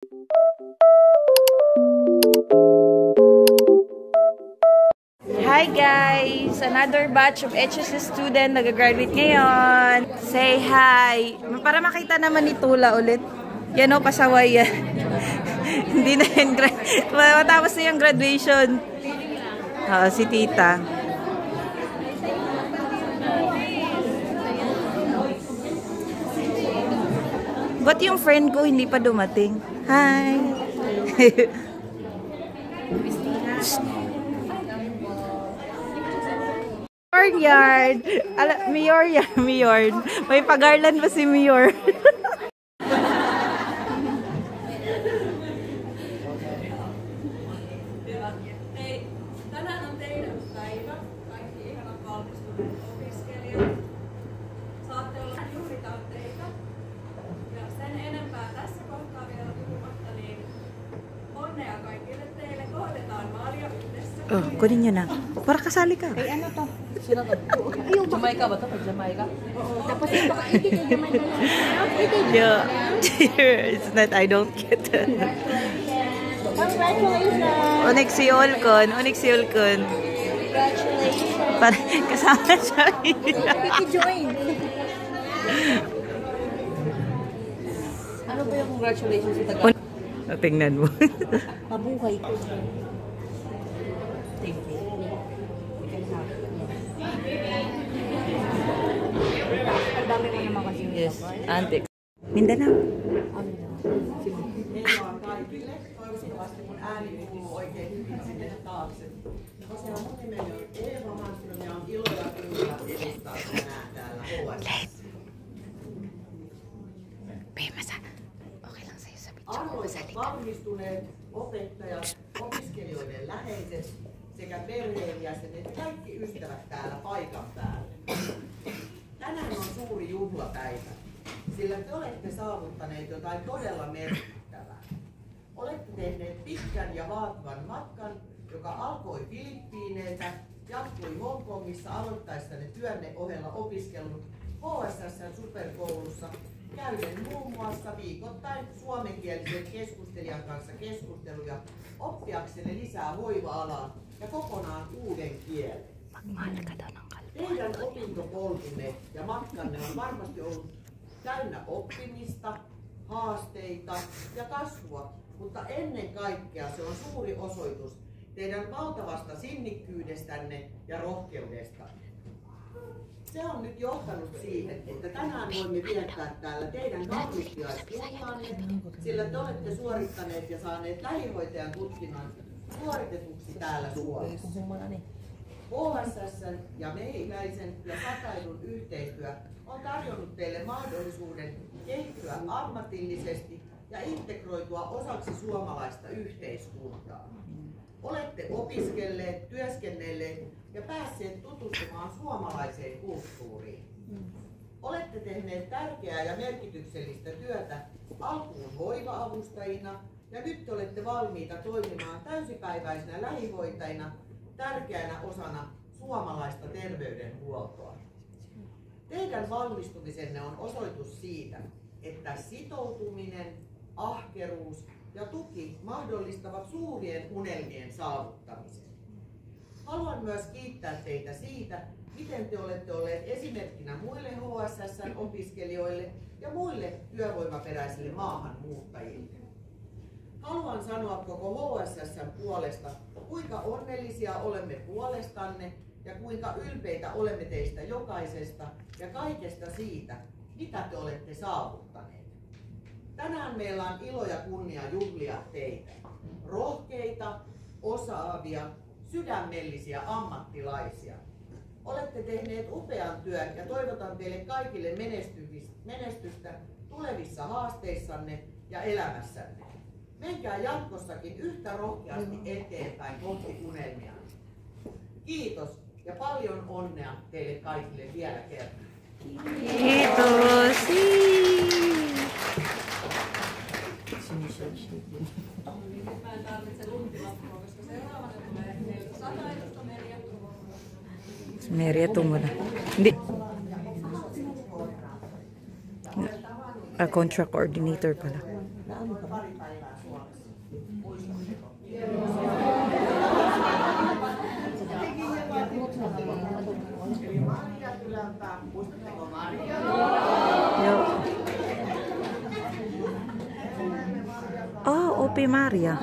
Hi guys! Another batch of HSS student nag-graduate ngayon. Say hi! Para makita naman ni Tula ulit. Yan o, pasaway yan. Hindi na yan. Matapos na yung graduation. Si Tita. Ba't yung friend ko hindi pa dumating? Hi! Yard. Mayor yan, Mayor. May pagarland ba si Mayor? Tänään on teidän päivä. Kaikki ihanat valmistuneet opiskelijat. Saatte olla juhlitaan teitä. Ja sen enempää tässä kohtaa vielä puhumatta, niin onnea kaikille teille. Kohdetaan maalia yhdessä. Kunin nyo na. Para kasali ka. Ay, ano to? Sino to? Jamaica ba to? Jamaica? Oo. Tapos ito ka, hindi kay Jamaica na. Yeah. It's not, I don't get it. Congratulations! Unik si Olcon. Unik si Olcon. Congratulations! Kasama siya. Join. Ano ba yung congratulations sa taga? Tingnan mo. Mabuhay ko. Thank you. Ang dami mo naman kasi. Yes, antics. Mindanao. Meillä on kaikille. Toivottavasti mun ääni kuuluu oikein hyvin sinne taakse. Tosiaan mun nimeni on Eeva Hanström ja on ilo ja kunnia edustaa tänään täällä HSS. Okay lang sa'yo sa Arvoisat valmistuneet opettajat, opiskelijoiden läheiset sekä perheenjäsenet ja kaikki ystävät täällä paikan päällä. Tänään on suuri juhlapäivä, sillä te olette saavuttaneet jotain todella merkittävää. Olette tehneet pitkän ja vaativan matkan, joka alkoi Filippiineiltä, jatkui Hongkongissa aloittaessanne työnne ohella opiskellut HSS:n superkoulussa, käyden muun muassa viikoittain suomenkielisen keskustelijan kanssa keskusteluja oppiaksenne lisää hoiva-alaa ja kokonaan uuden kielen. Teidän opintopolkunne ja matkanne on varmasti ollut täynnä oppimista, haasteita ja kasvua, mutta ennen kaikkea se on suuri osoitus teidän valtavasta sinnikkyydestänne ja rohkeudestanne. Se on nyt johtanut siihen, että tänään voimme viettää täällä teidän valmistujaisjuhlaanne, sillä te olette suorittaneet ja saaneet lähihoitajan tutkinnon suoritetuksi täällä Suomessa. HSS:n ja Mehiläisen ja Satailun yhteistyö on tarjonnut teille mahdollisuuden kehittyä ammatillisesti ja integroitua osaksi suomalaista yhteiskuntaa. Olette opiskelleet, työskennelleet ja päässeet tutustumaan suomalaiseen kulttuuriin. Olette tehneet tärkeää ja merkityksellistä työtä alkuun hoiva-avustajina ja nyt te olette valmiita toimimaan täysipäiväisinä lähihoitajina tärkeänä osana suomalaista terveydenhuoltoa. Teidän valmistumisenne on osoitus siitä, että sitoutuminen, ahkeruus ja tuki mahdollistavat suurien unelmien saavuttamisen. Haluan myös kiittää teitä siitä, miten te olette olleet esimerkkinä muille HSS:n opiskelijoille ja muille työvoimaperäisille maahanmuuttajille. Haluan sanoa koko HSS:n puolesta, kuinka onnellisia olemme puolestanne ja kuinka ylpeitä olemme teistä jokaisesta ja kaikesta siitä, mitä te olette saavuttaneet. Tänään meillä on ilo ja kunnia juhlia teitä. Rohkeita, osaavia, sydämellisiä ammattilaisia. Olette tehneet upean työn ja toivotan teille kaikille menestystä tulevissa haasteissanne ja elämässänne. Menkää jatkossakin yhtä rohkeasti eteenpäin kohti unelmia. Kiitos ja paljon onnea teille kaikille vielä kerran. Kiitos! Mä en tarvitse luntilappua, koska seuraavana tulee meiltä Satailusta Merja Tuomo. Merja Tuomo. Hindi. Contract coordinator pala. Noin pari päivää Suomessa. Muistatteko? Eli Maria Kylänpää. Muistatteko Maria? Joo. Opi Maria.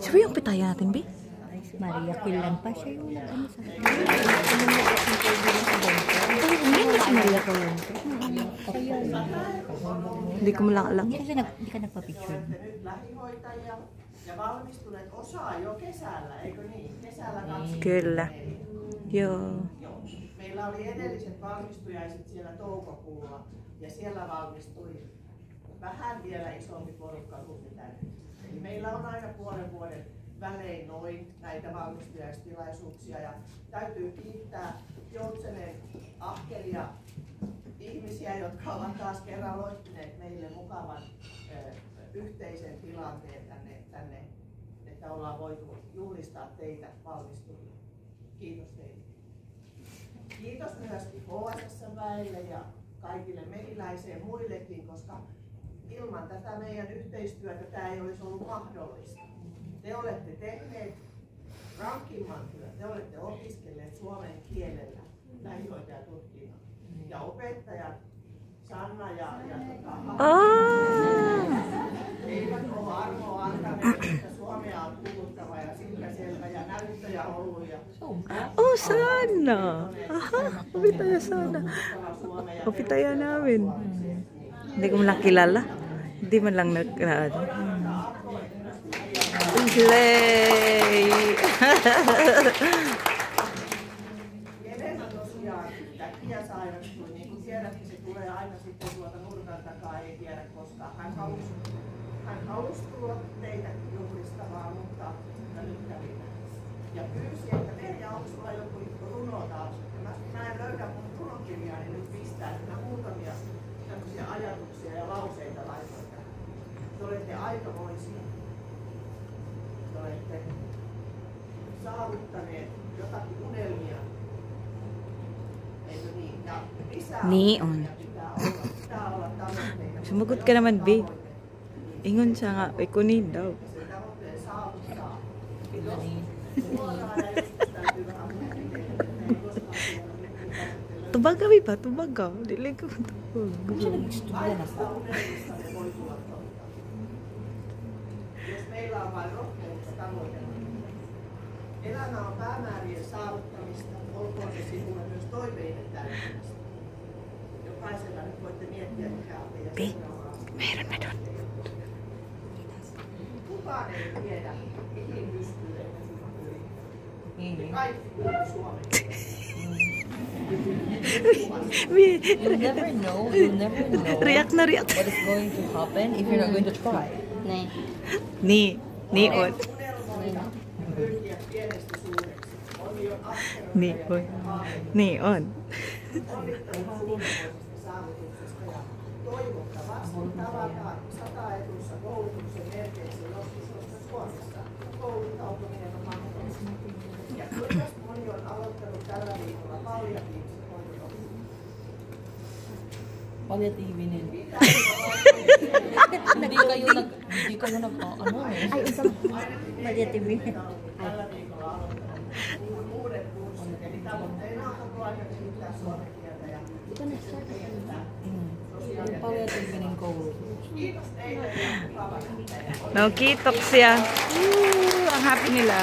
Siapa yung pitaya natin, Bi? Maria Kylänpää siya yung ano sa Ano si Maria Kylänpää? Hindi ko lang alam. Hindi ka nagpa-picture. Lähihoitajia ja valmistuneet osaa jo kesällä, eikö niin? Kesällä 2024. Kyllä. Joo. Joo. Meillä oli edelliset valmistujaiset siellä toukokuulla ja siellä valmistui vähän vielä isompi porukka kuin mitä nyt. Eli meillä on aina puolen vuoden välein noin näitä valmistujaistilaisuuksia ja täytyy kiittää Joutsenen ahkeria ihmisiä, jotka ovat taas kerran loistineet meille mukavan yhteisen tilanteen tänne, että ollaan voitu juhlistaa teitä valmistujia. Kiitos teille. Kiitos myöskin HSS-väelle ja kaikille mehiläiseen muillekin, koska ilman tätä meidän yhteistyötä tämä ei olisi ollut mahdollista. Te olette tehneet rankimman työn, te olette opiskelleet suomen kielellä lähihoitajatutkinnon ja opettajat Sanna ja eivät ole armoa antaneet, että suomea on puhuttava ja sillä selvä ja näyttöjä ollut. Ja Sanna! Aha, opitaja Sanna. Opitaja namin. Hindi ko man lang kilala. Hindi man lang nagkalaado. Slay! Elena tosiaan äkkiä sairastui, niin kuin tiedätte, se tulee aina sitten tuolta nurkan takaa, ei tiedä koskaan. Hän halusi tulla teitä juhlistamaan, mutta nyt kävi näin. Ja pyysi, että Merja, onko sulla joku runo taas? Mä en löydä mun runokirjaani nyt pistää, että mä muutamia tämmöisiä ajatuksia ja lauseita laitoin tähän. Te olette aikamoisia. Te olette saavuttaneet jotakin unelmia. Eikö niin? Ja lisää Niin on. pitää olla tavoitteita. Sumagot ka naman, B. Ingon siya nga, ay kunin daw. Sen tavoitteen saavuttaa. Suoraan ja joskus täytyy vähän muuttaa. Ei koskaan tiedä. Tubaga, B, pa? Tubaga. Dili ko tubag. Kaikista unelmista ne voi tulla totta. Jos meillä on vain rohkeutta tavoitella. Elämä on päämäärien saavuttamista, olkoon se sinulle myös toiveiden täyttämistä. Jokaisella nyt voitte miettiä, mikä on teidän seuraava asia. Meron na doon. Kukaan ei tiedä, mihin pystyy ennen sinun yrittää. Me kaikki puhumme suomeksi. You never know React na react. what is going to happen if you're not going to try. Ni on. Pyrkiä pienestä suureksi. On jo ahkeroita Ni ja on. Ni on. onnittelut suuremmoisesta saavutuksesta ja toivottavasti tavataan 100 etussa koulutuksen merkeissä joskus tuossa Suomessa. Kouluttautuminen on mahdollista. Ja kuinka moni on aloittanut tällä viikolla palliatiivisen hoidon? Palliatiivinen. Hindi kayo ano eh. Tällä viikolla aloittanut uuden kurssin. Eli tavoitteena on koko ajan kehittää suomen kieltä ja Palliatiivinen koulutus. kiitos teille ja mukava nähdä. No, kiitoksia. Ang happy nila.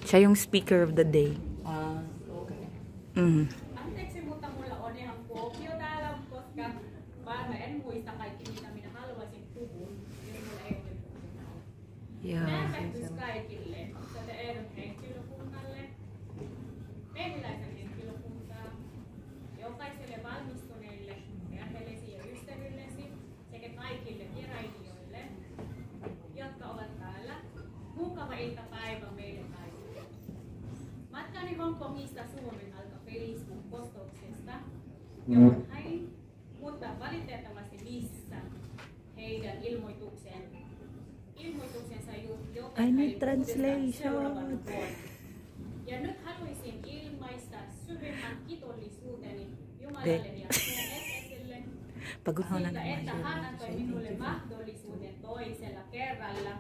Siya yung speaker of the day. Okay. Anteeksi, mutta mulla on ihan kuopio täällä, koska mä en muista kaikki, mitä minä haluaisin puhua. Niin mulla ei ole puhunut. Tervehdys kaikille, tätä Eedon henkilökunnalle, mehiläisen henkilökuntaa, jokaiselle valmistuneille perheellesi ja ystävillesi sekä kaikille vierailijoille, jotka ovat täällä. Mukava iltapäivä meille kaikille. Matkani Hongkongista Suomen alkoi Facebook-postauksesta, johon hain, mutta valitettavasti missä heidän ilmoituksensa I need translation. Ja nyt haluaisin ilmaista syvimmän kiitollisuuteni Jumalalle ja Jeesukselle siitä, että hän antoi minulle mahdollisuuden toisella kerralla,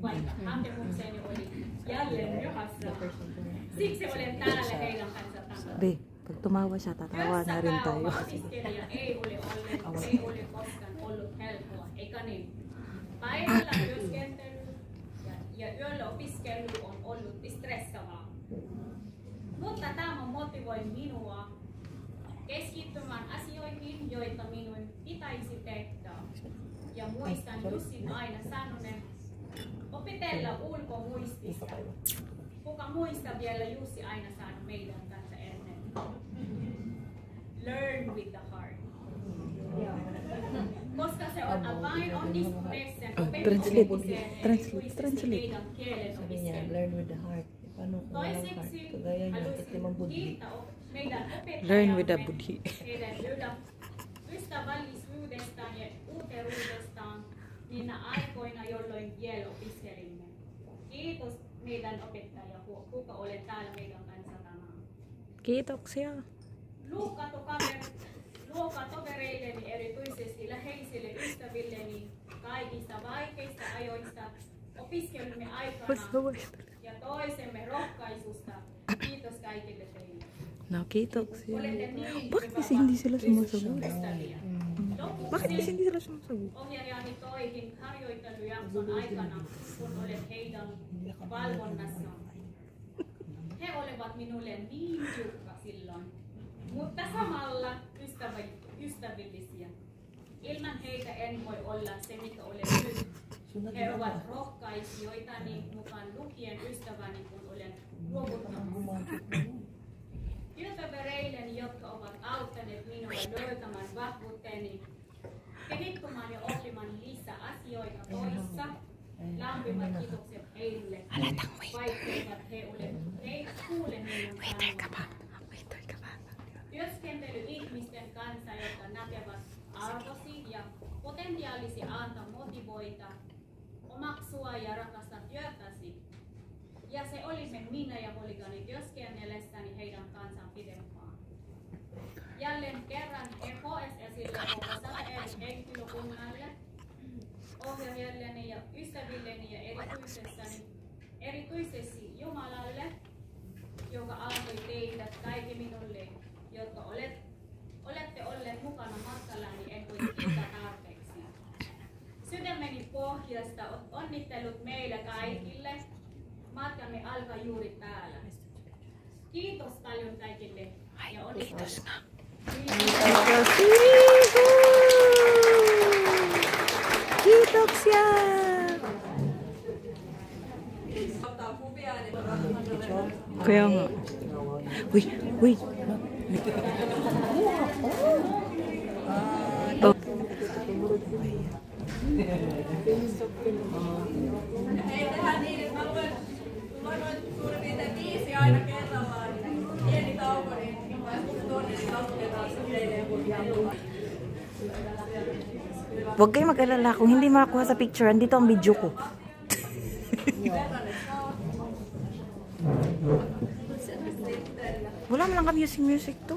vaikka hakemukseni oli jälleen myöhässä. Siksi olen täällä heidän kanssa tänään. Pag tumawa siya, tatawa na rin tayo. Opiskelija ei ole koskaan ollut helppoa, eikä niin? Päivällä työskentely ja yöllä opiskelu on ollut stressaavaa. Mutta tämä motivoi minua keskittymään asioihin, joita minun pitäisi tehdä. Ja muistan Jussin aina sanoneen, opetella ulkomuistista. Kuka muistaa vielä Jussi aina sanoi meidän kanssa ennen? Learn with the heart. Koska se on avain onnistuneeseen opetukseen meidän kielen opiskeluun. Learn with the heart. Toiseksi haluaisin kiittää meidän Learn with the buddhi. heidän ystävällisyydestään ja uuteruudestaan niinä aikoina, jolloin kiel opiskelimme. Kiitos meidän opettaja, kuka olet täällä meidän kanssa tänään. Kiitoksia. Luokkatovereilleni, erityisesti läheisille ystävilleni, kaikista vaikeista ajoista opiskelumme aikana ja toisemme rohkaisusta. Kiitos kaikille teille. No, kiitoksia. Olette niin Bakit hindi sila sumasagot? ystäviä. Bakit hindi sila sumasagot? Ohjaajani toihin harjoittelujakson aikana, kun olet heidän valvonnassaan. He olivat minulle niin tiukka silloin, mutta samalla ystävällisiä. Ilman heitä en voi olla se, mikä olen nyt. He ovat rohkaisijoitani mukaan lukien ystäväni, kun olen luovuttamassa. Työtovereilleni, jotka ovat auttaneet minua löytämään vahvuuteni, kehittymään ja oppimaan lisää asioita toissa. Lämpimät kiitokset heille, vaikka he kuule minun sanomaan. Työskentely ihmisten kanssa, jotka näkevät arvosi ja potentiaalisi antaa motivoita, omaksua ja rakastaa työtäsi. Ja se olimme minä ja polikani työskennellessäni heidän kanssaan pidempään. Jälleen kerran EHS esille koko eri henkilökunnalle, ohjaajilleni ja ystävilleni ja erityisesti Jumalalle, joka antoi teidät kaikki minulle, jotka olette olleet mukana matkallani, en voi kiittää tarpeeksi. Sydämeni pohjasta onnittelut meille kaikille. Matkamme alkaa juuri täällä. Kiitos paljon kaikille ja onnittelut. Kiitoksia! Kaya nga. Uy! Oh. Hei, tehdään niin, että mä luen suurin piirtein 5 aina kerrallaan. Pieni tauko, niin mä tunnin lasketaan se teille. Huwag kayo mag-alala. Kung hindi makakuha sa picture, andito ang video ko. Wala mo lang ka music to.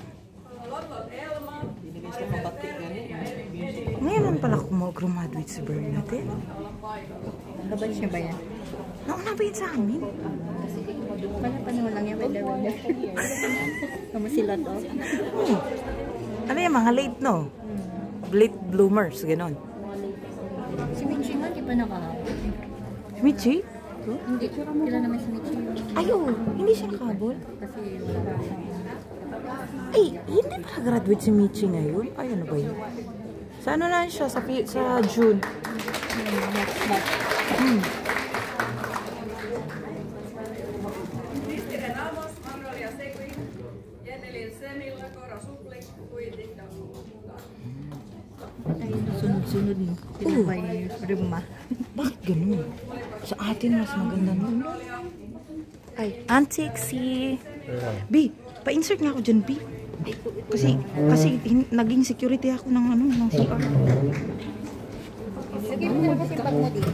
Ngayon lang pala ako mag-graduate sa Bernadette. Kaban siya ba yan? Nauna ba yun sa amin? Wala pa naman lang yan. Wala. Kama sila to? Ano yung mga late, no? Late bloomers, gano'n. Si Michi nga, di pa nakahabol. Michi? Hindi. Kila naman si Michi. Ayun, hindi siya nakahabol. Kasi wala siya. Ay, hindi pa graduate si Michi ngayon. Ay, ano ba yun? Sa ano lang siya? Sa June. Kristiren Amos, Magnolia Segui, Jennelin Semilla, Cora Suplik, Kuitikka mukaan. Ay, sunod-sunod mo. Pinapay rumah. Bakit ganun? Sa atin mas maganda nun. Ay, Auntie Xie. B, pa-insert nga ako dyan, B. Kasi naging security ako ng ano, ng CR. Sige, mo na kasi pag mo dito.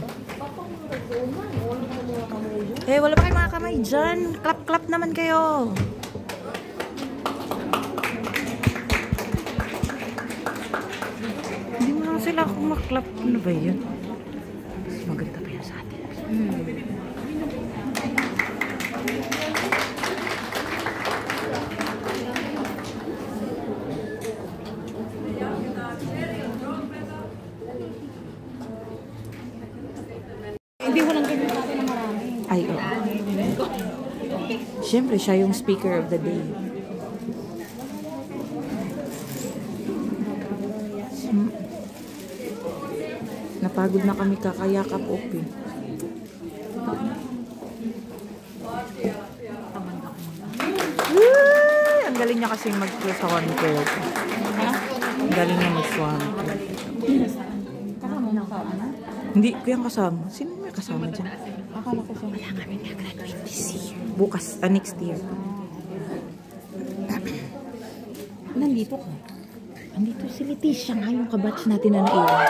Eh, wala pa kayong mga kamay dyan. Clap-clap naman kayo. Hindi mo lang sila akong maklap. Ano ba yun? Maganda pa yan sa atin. Hindi mo lang ganyan sa akin na marami. Ay, oo. Siyempre, siya yung speaker of the day. Napagod na kami kakayakap, Opi. Ang galing niya kasing mag-swan curve. Ang galing niya mag-swan curve. Kasama mo ka, ano? Hindi ko yung kasama. Sino may kasama dyan? Akala ko siya. Wala kami nag-graduate this year. Bukas, next year. Nandito ka. Andito si Leticia nga yung kabatch natin na naiwan.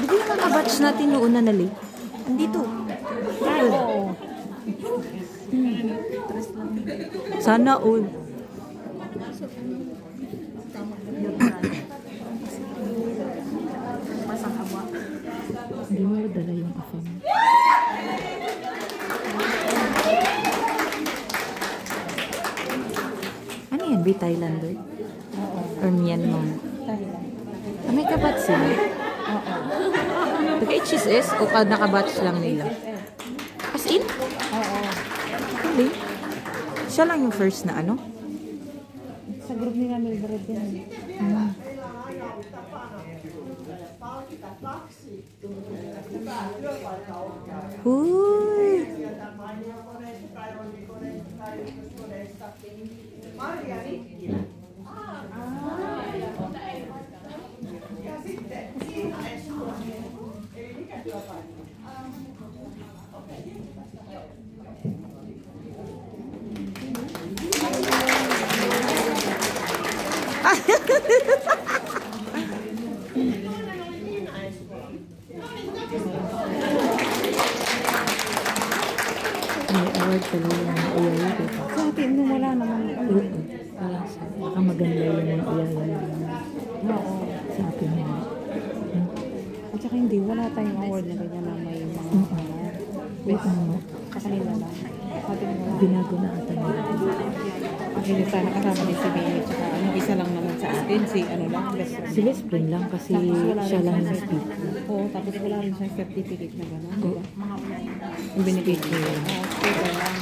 Di ba yung kabatch natin noon na nalate? Andito. Oo. Sana all. Hindi mo dala yung afam. Ano yan? Ba Thailander? Oo. Or Myanmar? Thailand. Ah, may kabatch sila? Oo. Taga-HSS o nakabatch lang nila? As in? Oo. Hindi. Siya lang yung first na ano? Sa group nila Mildred yan. Uy! May award pala yung uyay. Sa atin, nung wala naman. Wala siya. Baka maganda yun yung uyay. Oo. Sa atin yun. At saka hindi, wala tayong award na ganyan na may mga Wait mo. sa kanila lang. Sa atin wala. Binago na ata nila. Actually, sana kasama din si Baby. Tsaka yung isa lang naman sa atin, si ano lang, best friend. Si Les Spring lang kasi siya lang yung speaker. Oo, tapos wala rin siyang certificate na gano'n. Oo. Yung binibigay niya. Oo, speaker lang.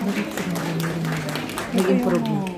Bakit sila meron na nag-improve na?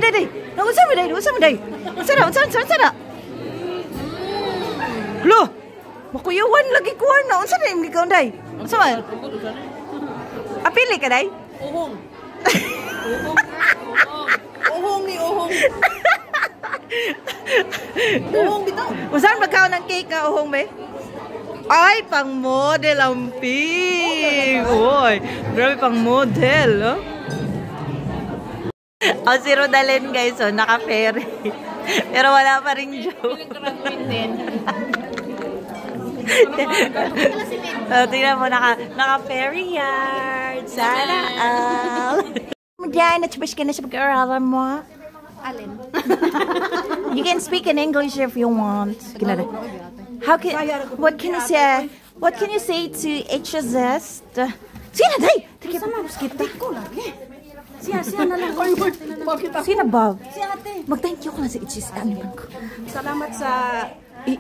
Day. Unsa mo day? Unsa na? Lo. Makuyawan lagi kuha na. Unsa na imong gikaon day? Unsa man? Apili ka day? Uhong. Uhong ni uhong. Uhong bitaw. Usahan magkaon ng cake ka uhong be? Ay, pang model ang pink. Uy, grabe pang model, oh. Oh, si Rodalen, guys, oh, naka-ferry. Pero wala pa rin joke. Tingnan mo, naka-ferry yard. Sana all. Diyan, natubas ka na sa pag-aaralan mo. Alin? You can speak in English if you want. What can you say? What can you say to HSS? Sino, day? Sama, kita ko lagi. Siya na lang. Sino, Bob? Si ate. Mag-thank you ko na sa HSS. Salamat sa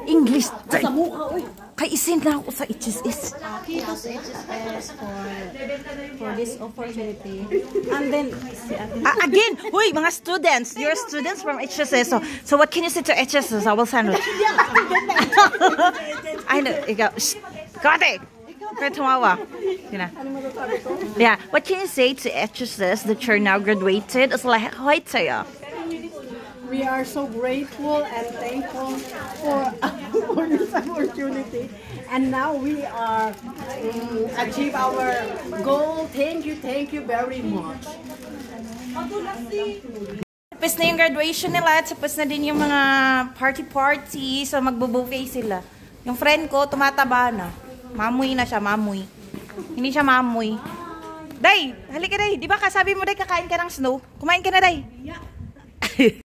English. sa mukha, uy. Kay isin na ako sa HSS. Kitos HSS for this opportunity. And then, si ate. Again, huy, mga students. You're students from HSS. So what can you say to HSS? I will send it. I know. Ikaw. Shh. Kate! Kaya tumawa. Yeah. What can you say to HSS that you're now graduated? It's like, hi tayo. We are so grateful and thankful for this opportunity. And now we are achieve our goal. Thank you very much. Tapos na yung graduation nila at tapos na din yung mga party-party. So magbo-buffet sila. Yung friend ko, tumataba na. Mamoy na siya, mamoy. Hindi siya mamoy. Day, halika Day. Di ba kasabi mo Day, kakain ka ng snow? Kumain ka na Day. Yeah.